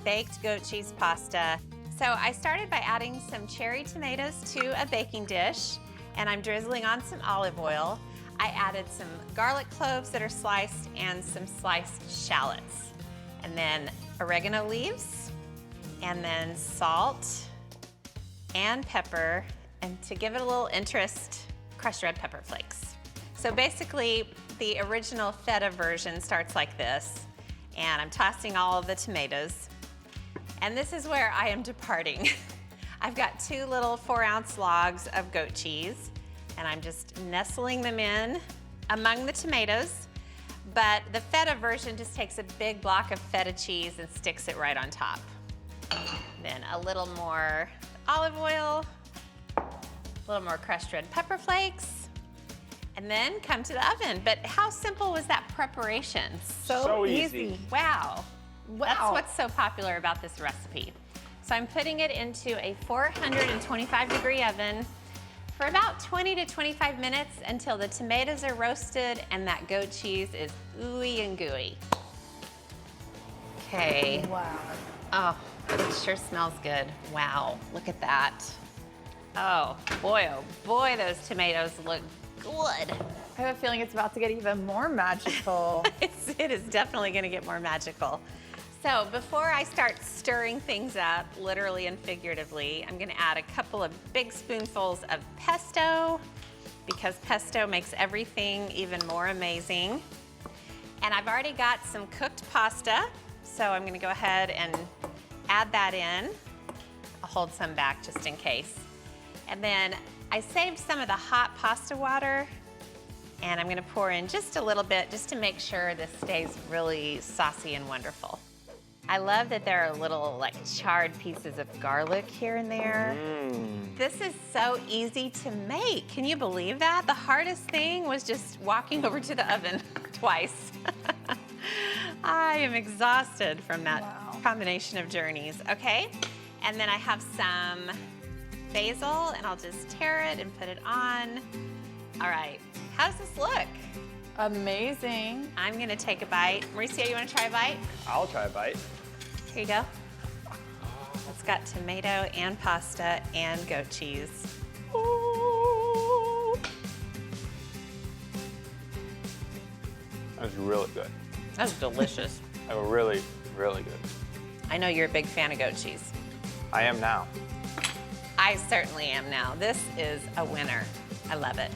baked goat cheese pasta. So I started by adding some cherry tomatoes to a baking dish, and I'm drizzling on some olive oil. I added some garlic cloves that are sliced and some sliced shallots, and then oregano leaves, and then salt and pepper, and to give it a little interest, crushed red pepper flakes. So basically, the original feta version starts like this, and I'm tossing all of the tomatoes. And this is where I am departing. I've got 2 little 4-ounce logs of goat cheese, and I'm just nestling them in among the tomatoes. But the feta version just takes a big block of feta cheese and sticks it right on top. Then a little more olive oil, a little more crushed red pepper flakes, and then come to the oven. But how simple was that preparation? So easy. Wow. That's what's so popular about this recipe. So I'm putting it into a 425-degree oven for about 20 to 25 minutes until the tomatoes are roasted and that goat cheese is ooey and gooey. Okay. Wow. Oh, it sure smells good. Wow, look at that. Oh boy, those tomatoes look good. I have a feeling it's about to get even more magical. It is definitely gonna get more magical. So before I start stirring things up, literally and figuratively, I'm gonna add a couple of big spoonfuls of pesto, because pesto makes everything even more amazing. And I've already got some cooked pasta, so I'm gonna go ahead and add that in. I'll hold some back just in case. And then I saved some of the hot pasta water, and I'm gonna pour in just a little bit just to make sure this stays really saucy and wonderful. I love that there are little like charred pieces of garlic here and there. This is so easy to make. Can you believe that? The hardest thing was just walking over to the oven twice. I am exhausted from that combination of journeys. Okay, and then I have some basil, and I'll just tear it and put it on. All right, how does this look? Amazing. I'm gonna take a bite. Mauricio, you wanna try a bite? I'll try a bite. Here you go. It's got tomato and pasta and goat cheese. Ooh. That's really good. That's delicious. Oh, really, really good. I know you're a big fan of goat cheese. I am now. I certainly am now. This is a winner. I love it.